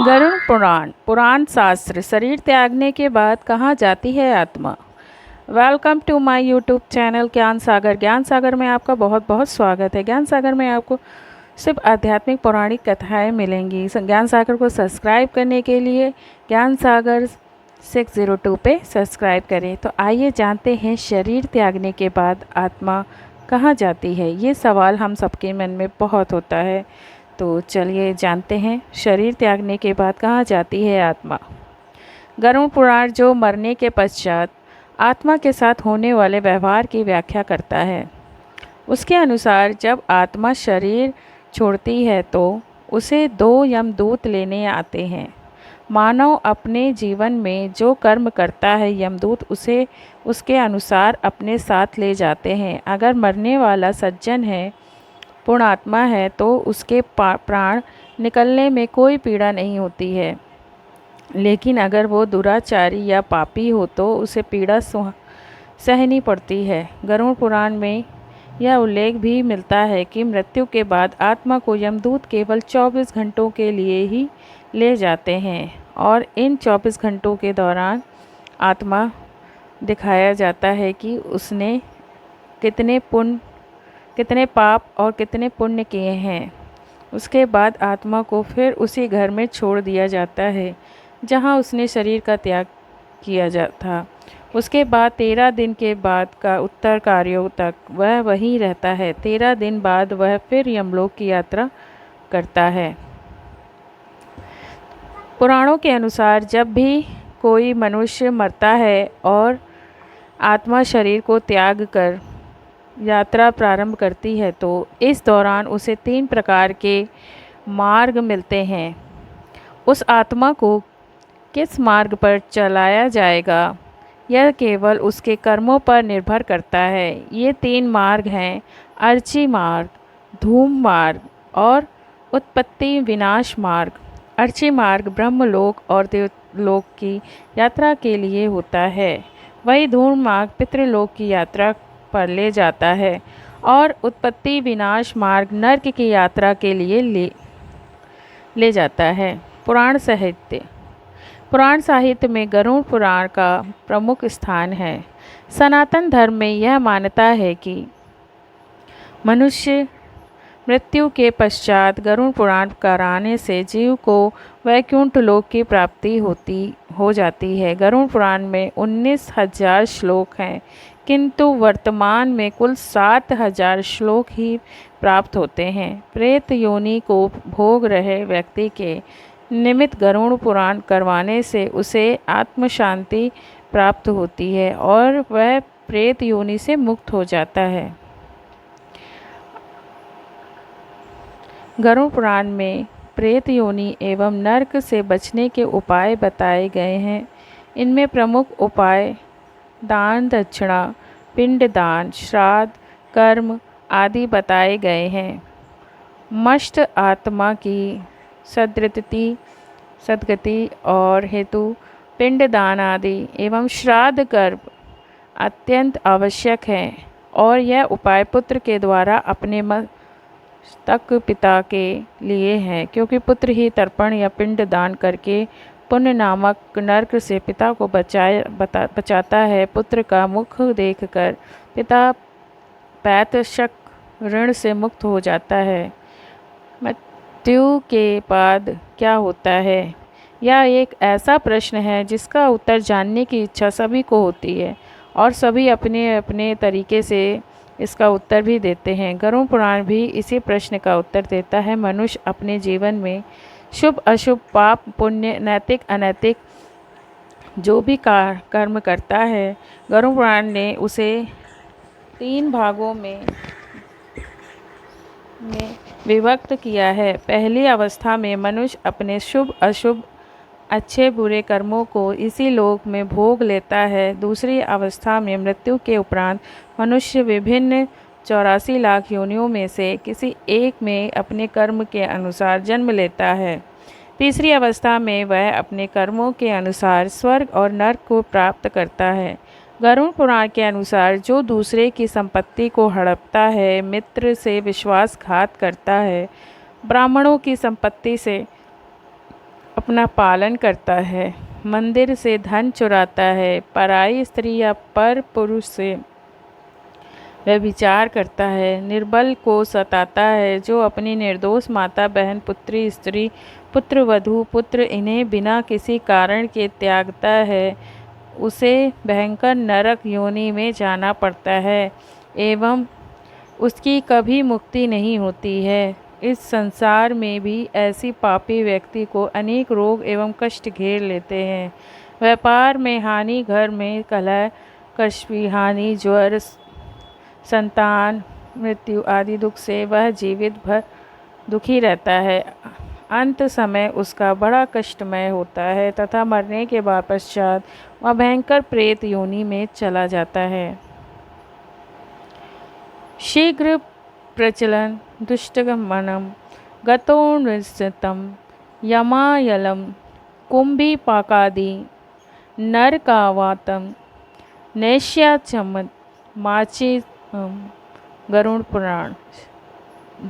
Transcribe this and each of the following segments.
गरुड़ पुराण पुराण शास्त्र शरीर त्यागने के बाद कहाँ जाती है आत्मा। Welcome to my YouTube channel Gyan Sagar. ज्ञान सागर में आपका बहुत बहुत स्वागत है। ज्ञान सागर में आपको सिर्फ आध्यात्मिक पौराणिक कथाएं मिलेंगी। ज्ञान सागर को सब्सक्राइब करने के लिए ज्ञान सागर 602 पे सब्सक्राइब करें। तो आइए जानते हैं शरीर त्यागने के बाद आत्मा कहाँ जाती है। ये सवाल हम सबके मन में बहुत होता है। तो चलिए जानते हैं शरीर त्यागने के बाद कहाँ जाती है आत्मा। गरुड़ पुराण जो मरने के पश्चात आत्मा के साथ होने वाले व्यवहार की व्याख्या करता है। उसके अनुसार जब आत्मा शरीर छोड़ती है तो उसे दो यमदूत लेने आते हैं। मानव अपने जीवन में जो कर्म करता है यमदूत उसे उसके अनुसार अपने साथ ले जाते हैं। अगर मरने वाला सज्जन है, पुण्यात्मा है, तो उसके प्राण निकलने में कोई पीड़ा नहीं होती है। लेकिन अगर वो दुराचारी या पापी हो तो उसे पीड़ा सहनी पड़ती है। गरुड़ पुराण में यह उल्लेख भी मिलता है कि मृत्यु के बाद आत्मा को यमदूत केवल 24 घंटों के लिए ही ले जाते हैं और इन 24 घंटों के दौरान आत्मा दिखाया जाता है कि उसने कितने पाप और कितने पुण्य किए हैं। उसके बाद आत्मा को फिर उसी घर में छोड़ दिया जाता है जहां उसने शरीर का त्याग किया था। उसके बाद 13 दिन के बाद का उत्तर कार्यों तक वह वहीं रहता है। 13 दिन बाद वह फिर यमलोक की यात्रा करता है। पुराणों के अनुसार जब भी कोई मनुष्य मरता है और आत्मा शरीर को त्याग कर यात्रा प्रारंभ करती है तो इस दौरान उसे 3 प्रकार के मार्ग मिलते हैं। उस आत्मा को किस मार्ग पर चलाया जाएगा यह केवल उसके कर्मों पर निर्भर करता है। ये 3 मार्ग हैं अर्ची मार्ग, धूम मार्ग और उत्पत्ति विनाश मार्ग। अर्ची मार्ग ब्रह्मलोक और देवलोक की यात्रा के लिए होता है। वही धूम मार्ग पितृलोक की यात्रा पर ले जाता है और उत्पत्ति विनाश मार्ग नर्क की यात्रा के लिए ले जाता है। पुराण साहित्य में गरुड़ पुराण का प्रमुख स्थान है। सनातन धर्म में यह मान्यता है कि मनुष्य मृत्यु के पश्चात गरुड़ पुराण कराने से जीव को वैकुंठ लोक की प्राप्ति हो जाती है। गरुड़ पुराण में 19,000 श्लोक हैं, किंतु वर्तमान में कुल 7,000 श्लोक ही प्राप्त होते हैं। प्रेत योनि को भोग रहे व्यक्ति के निमित्त गरुड़ पुराण करवाने से उसे आत्म शांति प्राप्त होती है और वह प्रेत योनि से मुक्त हो जाता है। गरुड़ पुराण में प्रेत योनि एवं नरक से बचने के उपाय बताए गए हैं। इनमें प्रमुख उपाय दान दक्षिणा, पिंडदान, श्राद्ध, कर्म आदि बताए गए हैं। मस्त आत्मा की सद्गति और हेतु पिंडदान आदि एवं श्राद्ध कर्म अत्यंत आवश्यक है और यह उपाय पुत्र के द्वारा अपने तक पिता के लिए है, क्योंकि पुत्र ही तर्पण या पिंड दान करके पुण्य नामक नरक से पिता को बचाता है। पुत्र का मुख देखकर पिता पैतृक ऋण से मुक्त हो जाता है। मृत्यु के बाद क्या होता है, यह एक ऐसा प्रश्न है जिसका उत्तर जानने की इच्छा सभी को होती है और सभी अपने अपने तरीके से इसका उत्तर भी देते हैं। गरुड़ पुराण भी इसी प्रश्न का उत्तर देता है। मनुष्य अपने जीवन में शुभ अशुभ, पाप पुण्य, नैतिक अनैतिक जो भी कर्म करता है, गरुड़ पुराण ने उसे 3 भागों में विभक्त किया है। पहली अवस्था में मनुष्य अपने शुभ अशुभ, अच्छे बुरे कर्मों को इसी लोक में भोग लेता है। दूसरी अवस्था में मृत्यु के उपरांत मनुष्य विभिन्न 84 लाख योनियों में से किसी एक में अपने कर्म के अनुसार जन्म लेता है। तीसरी अवस्था में वह अपने कर्मों के अनुसार स्वर्ग और नरक को प्राप्त करता है। गरुड़ पुराण के अनुसार जो दूसरे की संपत्ति को हड़पता है, मित्र से विश्वासघात करता है, ब्राह्मणों की संपत्ति से अपना पालन करता है, मंदिर से धन चुराता है, पराई स्त्री या पर पुरुष से व्यभिचार करता है, निर्बल को सताता है, जो अपनी निर्दोष माता बहन पुत्री स्त्री पुत्र वधू पुत्र इन्हें बिना किसी कारण के त्यागता है, उसे भयंकर नरक योनि में जाना पड़ता है एवं उसकी कभी मुक्ति नहीं होती है। इस संसार में भी ऐसी पापी व्यक्ति को अनेक रोग एवं कष्ट घेर लेते हैं। व्यापार में हानि, घर में कलह, कष्ट हानि, ज्वर, संतान मृत्यु आदि दुख से वह जीवित भर दुखी रहता है। अंत समय उसका बड़ा कष्टमय होता है तथा मरने के बाद पश्चात वह भयंकर प्रेत योनि में चला जाता है। शीघ्र प्रचलन दुष्टगमनम गतो निश्चितम यमायलम कुंभीपाकादि नरकावातम नैश्याचम माची गरुड़ पुराण।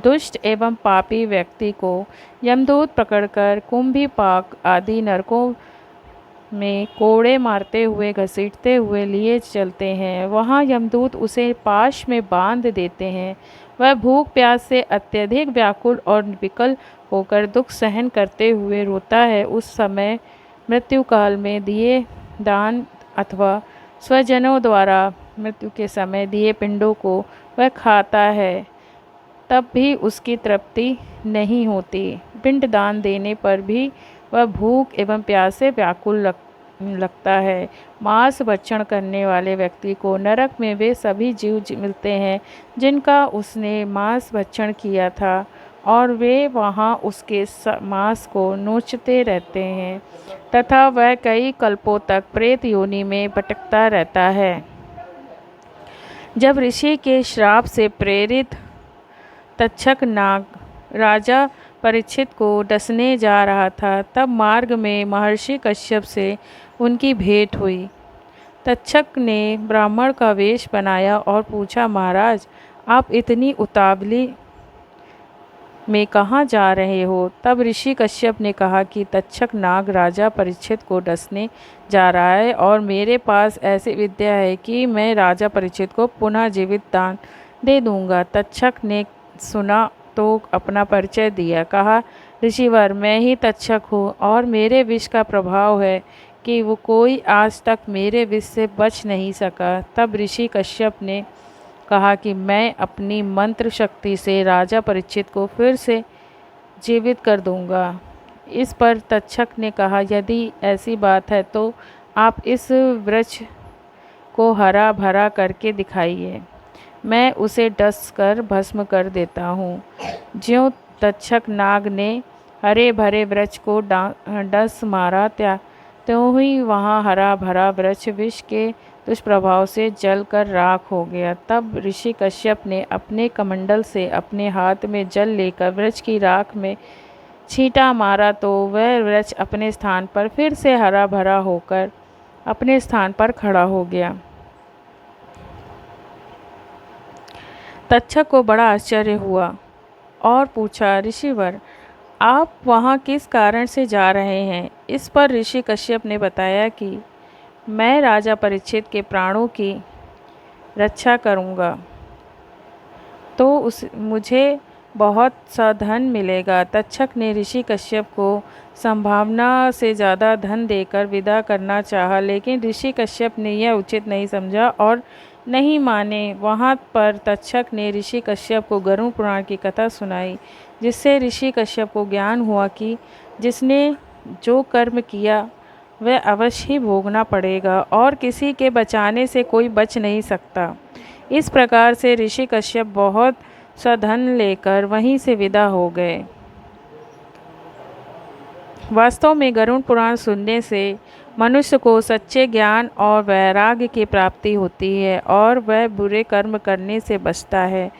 दुष्ट एवं पापी व्यक्ति को यमदूत पकड़कर कुंभीपाक आदि नरकों में कोड़े मारते हुए घसीटते हुए लिए चलते हैं। वहाँ यमदूत उसे पाश में बांध देते हैं। वह भूख प्यास से अत्यधिक व्याकुल और विकल होकर दुख सहन करते हुए रोता है। उस समय मृत्यु काल में दिए दान अथवा स्वजनों द्वारा मृत्यु के समय दिए पिंडों को वह खाता है, तब भी उसकी तृप्ति नहीं होती। पिंड दान देने पर भी वह भूख एवं प्यास से व्याकुल लगता है। मांस भक्षण करने वाले व्यक्ति को नरक में वे सभी जीव मिलते हैं जिनका उसने मांस भक्षण किया था, और वे वहाँ उसके मांस को नोचते रहते हैं तथा वह कई कल्पों तक प्रेत योनि में भटकता रहता है। जब ऋषि के श्राप से प्रेरित तक्षक नाग राजा परीक्षित को डसने जा रहा था, तब मार्ग में महर्षि कश्यप से उनकी भेंट हुई। तक्षक ने ब्राह्मण का वेश बनाया और पूछा, महाराज आप इतनी उतावली में कहाँ जा रहे हो? तब ऋषि कश्यप ने कहा कि तक्षक नाग राजा परीक्षित को डसने जा रहा है और मेरे पास ऐसी विद्या है कि मैं राजा परीक्षित को पुनः जीवित दान दे दूंगा। तक्षक ने सुना तो अपना परिचय दिया। कहा, ऋषिवर मैं ही तक्षक हूँ और मेरे विष का प्रभाव है कि वो कोई आज तक मेरे विष से बच नहीं सका। तब ऋषि कश्यप ने कहा कि मैं अपनी मंत्र शक्ति से राजा परीक्षित को फिर से जीवित कर दूंगा। इस पर तक्षक ने कहा, यदि ऐसी बात है तो आप इस वृक्ष को हरा भरा करके दिखाइए, मैं उसे डस कर भस्म कर देता हूँ। ज्यों तक्षक नाग ने हरे भरे वृक्ष को डस मारा, त्यों ही वहाँ हरा भरा वृक्ष विष के दुष्प्रभाव से जलकर राख हो गया। तब ऋषि कश्यप ने अपने कमंडल से अपने हाथ में जल लेकर वृक्ष की राख में छींटा मारा तो वह वृक्ष अपने स्थान पर फिर से हरा भरा होकर अपने स्थान पर खड़ा हो गया। तक्षक को बड़ा आश्चर्य हुआ और पूछा, ऋषिवर आप वहाँ किस कारण से जा रहे हैं? इस पर ऋषि कश्यप ने बताया कि मैं राजा परीक्षित के प्राणों की रक्षा करूँगा तो मुझे बहुत सा धन मिलेगा। तक्षक ने ऋषि कश्यप को संभावना से ज़्यादा धन देकर विदा करना चाहा, लेकिन ऋषि कश्यप ने यह उचित नहीं समझा और नहीं माने। वहाँ पर तक्षक ने ऋषि कश्यप को गरुड़ पुराण की कथा सुनाई, जिससे ऋषि कश्यप को ज्ञान हुआ कि जिसने जो कर्म किया वह अवश्य ही भोगना पड़ेगा और किसी के बचाने से कोई बच नहीं सकता। इस प्रकार से ऋषि कश्यप बहुत सा धन लेकर वहीं से विदा हो गए। वास्तव में गरुड़ पुराण सुनने से मनुष्य को सच्चे ज्ञान और वैराग्य की प्राप्ति होती है और वह बुरे कर्म करने से बचता है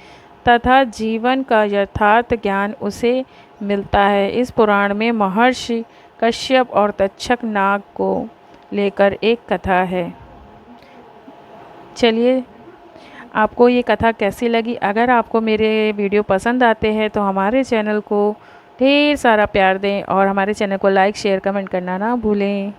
तथा जीवन का यथार्थ ज्ञान उसे मिलता है। इस पुराण में महर्षि कश्यप और तक्षक नाग को लेकर एक कथा है। चलिए, आपको ये कथा कैसी लगी? अगर आपको मेरे वीडियो पसंद आते हैं तो हमारे चैनल को ढेर सारा प्यार दें और हमारे चैनल को लाइक शेयर कमेंट करना ना भूलें।